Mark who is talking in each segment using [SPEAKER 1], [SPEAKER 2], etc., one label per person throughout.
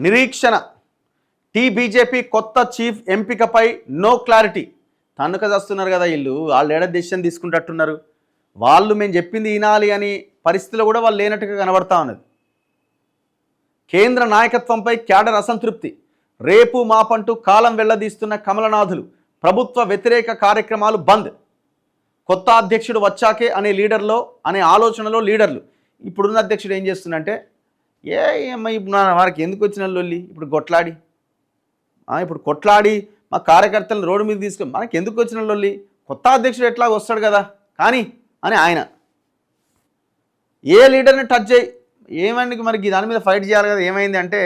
[SPEAKER 1] నిరీక్షణ బీజేపీ కొత్త చీఫ్ ఎంపికపై నో క్లారిటీ. తన్నుక చేస్తున్నారు కదా వీళ్ళు, వాళ్ళు ఏడా డెసిషన్ తీసుకుంటట్టున్నారు. వాళ్ళు మేము చెప్పింది వినాలి అని పరిస్థితిలో కూడా వాళ్ళు లేనట్టుగా కనబడతా ఉన్నది. కేంద్ర నాయకత్వంపై క్యాడర్ అసంతృప్తి. రేపు మాపంటూ కాలం వెళ్లదీస్తున్న కమలనాథులు. ప్రభుత్వ వ్యతిరేక కార్యక్రమాలు బంద్. కొత్త అధ్యక్షుడు వచ్చాకే అనే ఆలోచనలో లీడర్లు. ఇప్పుడున్న అధ్యక్షుడు ఏం చేస్తుందంటే ఇప్పుడు వారికి ఎందుకు వచ్చిన లొల్లి, ఇప్పుడు కొట్లాడి మా కార్యకర్తలను రోడ్డు మీద తీసుకొని మనకి ఎందుకు వచ్చిన లొల్లి, కొత్త అధ్యక్షుడు ఎట్లా వస్తాడు కదా కానీ అని ఆయన ఏ లీడర్ని టచ్ చేయి ఏమండి మరి దాని మీద ఫైట్ చేయాలి కదా. ఏమైంది అంటే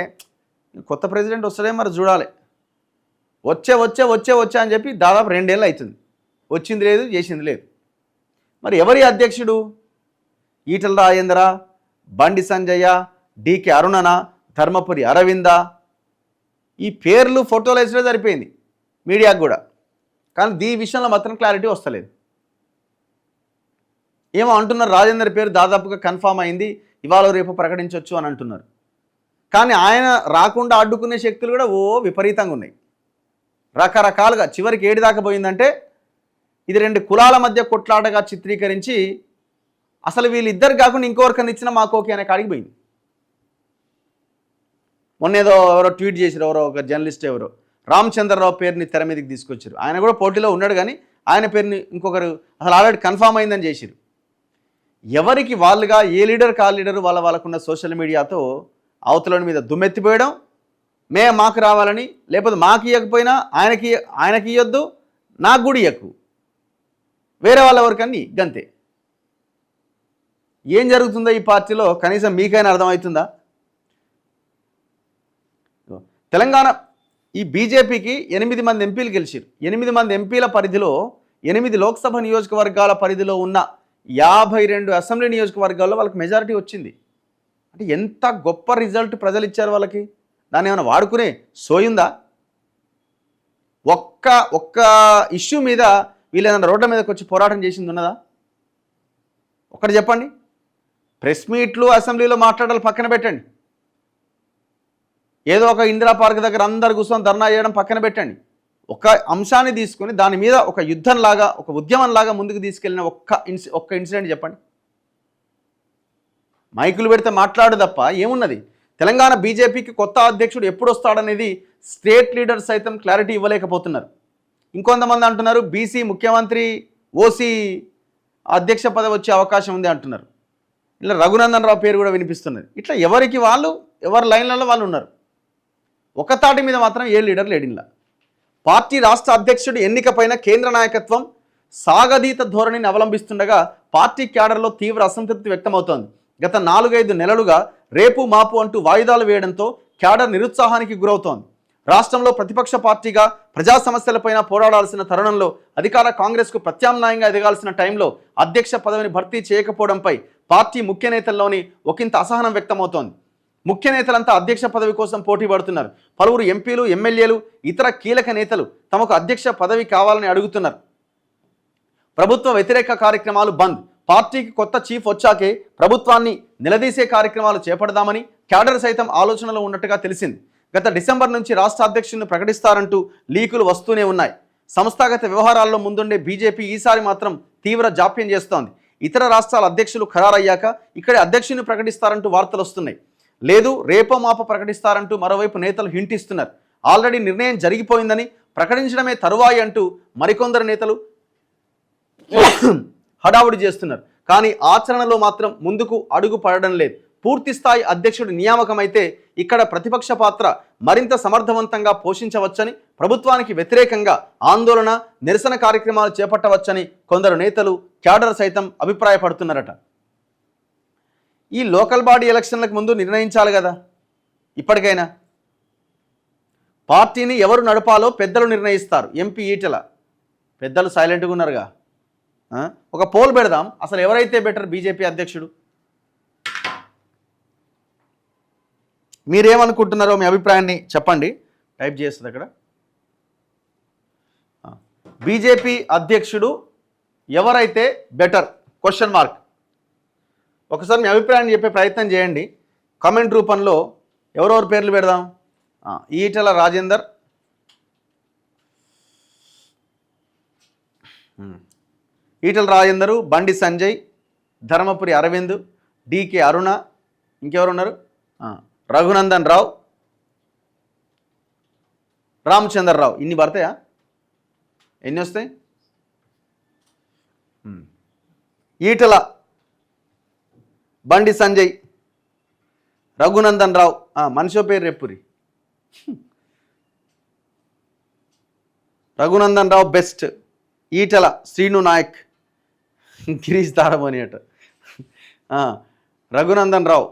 [SPEAKER 1] కొత్త ప్రెసిడెంట్ వస్తాడే మరి చూడాలి. వచ్చే అని చెప్పి దాదాపు 2 ఏళ్ళు అవుతుంది. వచ్చింది లేదు, చేసింది లేదు. మరి ఎవరి అధ్యక్షుడు? ఈటల రాజేంద్ర, బండి సంజయ్య, డికే అరుణన, ధర్మపురి అరవింద, ఈ పేర్లు ఫోటోలు వేసే సరిపోయింది మీడియాకు కూడా. కానీ దీని విషయంలో మాత్రం క్లారిటీ వస్తలేదు. ఏమో అంటున్నారు రాజేందర్ పేరు దాదాపుగా కన్ఫామ్ అయింది, ఇవాళ రేపు ప్రకటించవచ్చు అని అంటున్నారు. కానీ ఆయన రాకుండా అడ్డుకునే శక్తులు కూడా విపరీతంగా ఉన్నాయి రకరకాలుగా. చివరికి ఏడి దాకా పోయిందంటే ఇది 2 కులాల మధ్య కొట్లాటగా చిత్రీకరించి అసలు వీళ్ళిద్దరు కాకుండా ఇంకొకరికన్నా ఇచ్చినా మాకోకే అనే కాడికి పోయింది. మొన్నేదో ఎవరో ట్వీట్ చేశారు, ఎవరో ఒక జర్నలిస్ట్ ఎవరో రామచంద్రరావు పేరుని తెర మీదకి తీసుకొచ్చారు. ఆయన కూడా పోటీలో ఉన్నాడు కానీ ఆయన పేరుని ఇంకొకరు అసలు ఆల్రెడీ కన్ఫామ్ అయిందని చేశారు. ఎవరికి వాళ్ళుగా ఏ లీడర్ కా లీడరు వాళ్ళకున్న సోషల్ మీడియాతో అవతలని మీద దుమ్మెత్తిపోయడం, మాకు రావాలని, లేకపోతే మాకు ఇవ్వకపోయినా ఆయనకి ఇవ్వద్దు, నాకు కూడా ఇవ్వకు, వేరే వాళ్ళ ఎవరికన్నీ గంతే. ఏం జరుగుతుందో ఈ పార్టీలో కనీసం మీకైనా అర్థమవుతుందా? తెలంగాణ ఈ బీజేపీకి 8 మంది ఎంపీలు గెలిచారు. 8 మంది ఎంపీల పరిధిలో 8 లోక్సభ నియోజకవర్గాల పరిధిలో ఉన్న 52 అసెంబ్లీ నియోజకవర్గాల్లో వాళ్ళకి మెజారిటీ వచ్చింది. అంటే ఎంత గొప్ప రిజల్ట్ ప్రజలు ఇచ్చారు వాళ్ళకి. దాన్ని ఏమైనా వాడుకునే సోయుందా? ఒక్క ఇష్యూ మీద వీళ్ళు ఏదైనా రోడ్ల మీదకి వచ్చి పోరాటం చేసింది ఉన్నదా? ఒకటి చెప్పండి. ప్రెస్ మీట్లు అసెంబ్లీలో మాట్లాడాలి పక్కన పెట్టండి. ఏదో ఒక ఇందిరా పార్క్ దగ్గర అందరు కూర్చొని ధర్నా చేయడం పక్కన పెట్టండి. ఒక అంశాన్ని తీసుకొని దాని మీద ఒక యుద్ధంలాగా, ఒక ఉద్యమంలాగా ముందుకు తీసుకెళ్ళిన ఒక్క ఇన్సిడెంట్ చెప్పండి. మైకులు పెడితే మాట్లాడు తప్ప ఏమున్నది? తెలంగాణ బీజేపీకి కొత్త అధ్యక్షుడు ఎప్పుడు వస్తాడనేది స్టేట్ లీడర్స్ సైతం క్లారిటీ ఇవ్వలేకపోతున్నారు. ఇంకొంతమంది అంటున్నారు బీసీ ముఖ్యమంత్రి, ఓసీ అధ్యక్ష పదవి వచ్చే అవకాశం ఉంది అంటున్నారు. ఇలా రఘునందన్ రావు పేరు కూడా వినిపిస్తున్నది. ఇట్లా ఎవరికి వాళ్ళు ఎవరి లైన్లలో వాళ్ళు ఉన్నారు. ఒక తాటి మీద మాత్రం ఏ లీడర్ లేడిన్లా. పార్టీ రాష్ట్ర అధ్యక్షుడి ఎన్నికపైన కేంద్ర నాయకత్వం సాగదీత ధోరణిని అవలంబిస్తుండగా పార్టీ క్యాడర్లో తీవ్ర అసంతృప్తి వ్యక్తమవుతోంది. గత 4-5 నెలలుగా రేపు మాపు అంటూ వాయిదాలు వేయడంతో క్యాడర్ నిరుత్సాహానికి గురవుతోంది. రాష్ట్రంలో ప్రతిపక్ష పార్టీగా ప్రజా సమస్యలపైన పోరాడాల్సిన తరుణంలో అధికార కాంగ్రెస్కు ప్రత్యామ్నాయంగా ఎదగాల్సిన టైంలో అధ్యక్ష పదవిని భర్తీ చేయకపోవడంపై పార్టీ ముఖ్య నేతల్లోని ఒకంత అసహనం వ్యక్తమవుతోంది. ముఖ్య నేతలంతా అధ్యక్ష పదవి కోసం పోటీ పడుతున్నారు. పలువురు ఎంపీలు, ఎమ్మెల్యేలు, ఇతర కీలక నేతలు తమకు అధ్యక్ష పదవి కావాలని అడుగుతున్నారు. ప్రభుత్వ వ్యతిరేక కార్యక్రమాలు బంద్. పార్టీకి కొత్త చీఫ్ వచ్చాకే ప్రభుత్వాన్ని నిలదీసే కార్యక్రమాలు చేపడదామని క్యాడర్ సైతం ఆలోచనలో ఉన్నట్టుగా తెలిసింది. గత డిసెంబర్ నుంచి రాష్ట్ర అధ్యక్షుడిని ప్రకటిస్తారంటూ లీకులు వస్తూనే ఉన్నాయి. సంస్థాగత వ్యవహారాల్లో ముందుండే బీజేపీ ఈసారి మాత్రం తీవ్ర జాప్యం చేస్తోంది. ఇతర రాష్ట్రాల అధ్యక్షులు ఖరారయ్యాక ఇక్కడే అధ్యక్షుడిని ప్రకటిస్తారంటూ వార్తలు వస్తున్నాయి. లేదు రేపో మాపో ప్రకటిస్తారంటూ మరోవైపు నేతలు హింట్ ఇస్తున్నారు. ఆల్రెడీ నిర్ణయం జరిగిపోయిందని, ప్రకటించడమే తరువాయి అంటూ మరికొందరు నేతలు హడావుడి చేస్తున్నారు. కానీ ఆచరణలో మాత్రం ముందుకు అడుగు పడడం లేదు. పూర్తి స్థాయి అధ్యక్షుడి నియామకం అయితే ఇక్కడ ప్రతిపక్ష పాత్ర మరింత సమర్థవంతంగా పోషించవచ్చని, ప్రభుత్వానికి వ్యతిరేకంగా ఆందోళన, నిరసన కార్యక్రమాలు చేపట్టవచ్చని కొందరు నేతలు, క్యాడర్ సైతం అభిప్రాయపడుతున్నారట. ఈ లోకల్ బాడీ ఎలక్షన్లకు ముందు నిర్ణయించాలి కదా. ఇప్పటికైనా పార్టీని ఎవరు నడపాలో పెద్దలు నిర్ణయిస్తారు. ఎంపీ ఈటెల పెద్దలు సైలెంట్గా ఉన్నారుగా. ఒక పోల్ పెడదాం, అసలు ఎవరైతే బెటర్ బీజేపీ అధ్యక్షుడు. మీరేమనుకుంటున్నారో మీ అభిప్రాయాన్ని చెప్పండి. టైప్ చేస్తుంది అక్కడ. బీజేపీ అధ్యక్షుడు ఎవరైతే బెటర్ క్వశ్చన్ మార్క్. ఒకసారి మీ అభిప్రాయాన్ని చెప్పే ప్రయత్నం చేయండి. కామెంట్ రూపంలో ఎవరెవరి పేర్లు పెడదాం. ఈటల రాజేందర్, ఈటల రాజేందరు, బండి సంజయ్, ధర్మపురి అరవింద్, డికే అరుణ, ఇంకెవరున్నారు, రఘునందన్ రావు, రామచంద్రరావు. ఇన్ని పడతాయా? ఎన్ని వస్తాయి? ఈటల, బండి సంజయ్, రఘునందన్ రావు, మనిషి పేరు రెప్పురి, రఘునందన్ రావు బెస్ట్, ఈటల శ్రీను నాయక్, గిరీష్ తారమని అట, రఘునందన్ రావు,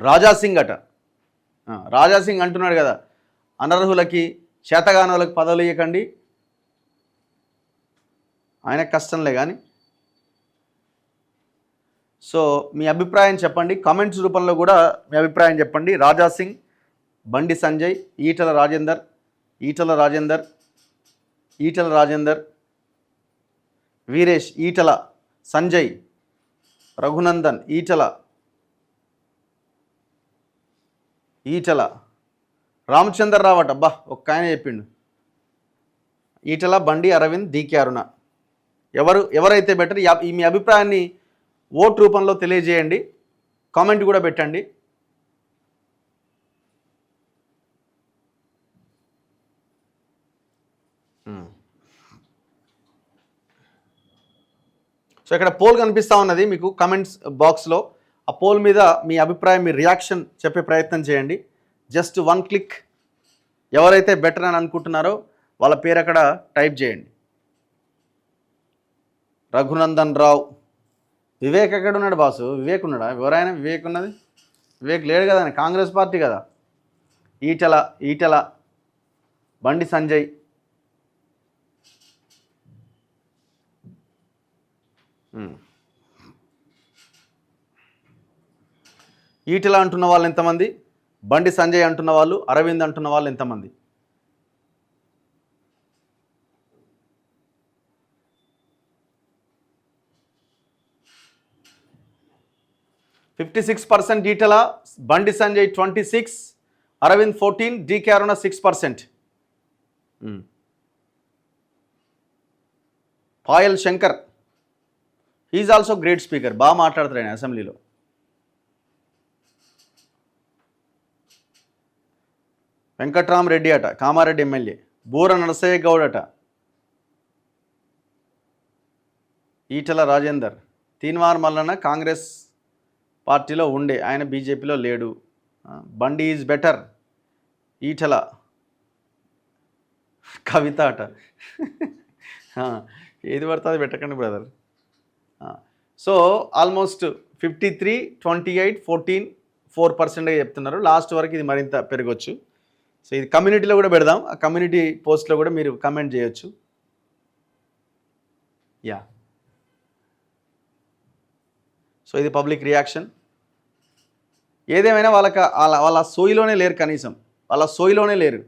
[SPEAKER 1] రాజాసింగ్ అట. రాజాసింగ్ అంటున్నాడు కదా, అనర్హులకి చేతగానులకు పదవులు ఇవ్వకండి, ఆయన కష్టంలే కానీ. సో మీ అభిప్రాయం చెప్పండి, కామెంట్స్ రూపంలో కూడా మీ అభిప్రాయం చెప్పండి. రాజాసింగ్, బండి సంజయ్, ఈటల రాజేందర్, ఈటల రాజేందర్, ఈటల రాజేందర్, వీరేష్, ఈటల, సంజయ్, రఘునందన్, ఈటల, ఈటల, రామచంద్రరావు అట. అబ్బా ఒక్క ఆయన చెప్పిండు. ఈటల, బండి, అరవింద్, డికే అరుణ. ఎవరైతే బెటర్? మీ అభిప్రాయాన్ని ఓట్ రూపంలో తెలియజేయండి, కామెంట్ కూడా పెట్టండి. సో ఇక్కడ పోల్ కనిపిస్తూ ఉన్నది మీకు కామెంట్స్ బాక్స్లో. ఆ పోల్ మీద మీ అభిప్రాయం, మీ రియాక్షన్ చెప్పే ప్రయత్నం చేయండి. Just 1 click. ఎవరైతే బెటర్ అని అనుకుంటున్నారో వాళ్ళ పేరు అక్కడ టైప్ చేయండి. రఘునందన్ రావు. వివేక్ ఎక్కడ ఉన్నాడు బాసు? వివేక్ ఉన్నాడా? ఎవరైనా వివేక్ ఉన్నది? వివేక్ లేడు కదా, కాంగ్రెస్ పార్టీ కదా. ఈటల, బండి సంజయ్, ఈటల అంటున్న వాళ్ళు ఎంతమంది? బండి సంజయ్ అంటున్న వాళ్ళు, అరవింద్ అంటున్న వాళ్ళు ఎంతమంది? %56 Etela, Bandi Sanjay 26, Arvind 14, DK Aruna 6%. Payal Shankar, he is also great speaker, బాగా మాట్లాడతారు ఆయన అసెంబ్లీలో. వెంకట్రామరెడ్డి అట, కామారెడ్డి ఎమ్మెల్యే. బూర నరసయ్య గౌడ్ అట. ఈటల రాజేందర్, తీన్మార్ మల్లన్న కాంగ్రెస్ పార్టీలో ఉండే, ఆయన బీజేపీలో లేడు. బండి ఈజ్ బెటర్. ఈటల, కవిత అట. ఏది పడుతుంది పెట్టకండి బ్రదర్. సో ఆల్మోస్ట్ 53, 28, 14, 4% చెప్తున్నారు. లాస్ట్ వరకు ఇది మరింత పెరగవచ్చు. సో ఇది కమ్యూనిటీలో కూడా పెడదాం. ఆ కమ్యూనిటీ పోస్ట్లో కూడా మీరు కమెంట్ చేయొచ్చు. యా, సో ఇది పబ్లిక్ రియాక్షన్. ఏదేమైనా వాళ్ళ సోయిలోనే లేరు, కనీసం వాళ్ళ సోయిలోనే లేరు.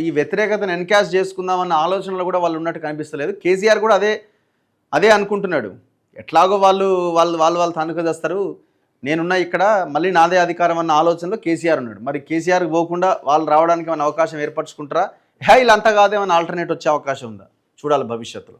[SPEAKER 1] ఈ వ్యతిరేకతను ఎన్కాష్ చేసుకుందామన్న ఆలోచనలో కూడా వాళ్ళు ఉన్నట్టు కనిపిస్తలేదు. కేసీఆర్ కూడా అదే అనుకుంటున్నాడు. ఎట్లాగో వాళ్ళు తనుకు చేస్తారు, నేనున్నా ఇక్కడ, మళ్ళీ నాదే అధికారం అన్న ఆలోచనలో కేసీఆర్ ఉన్నాడు. మరి కేసీఆర్కి పోకుండా వాళ్ళు రావడానికి ఏమైనా అవకాశం ఏర్పరచుకుంటారా? వీళ్ళంతా కాదేమైనా ఆల్టర్నేట్ వచ్చే అవకాశం ఉందా? చూడాలి భవిష్యత్తులో.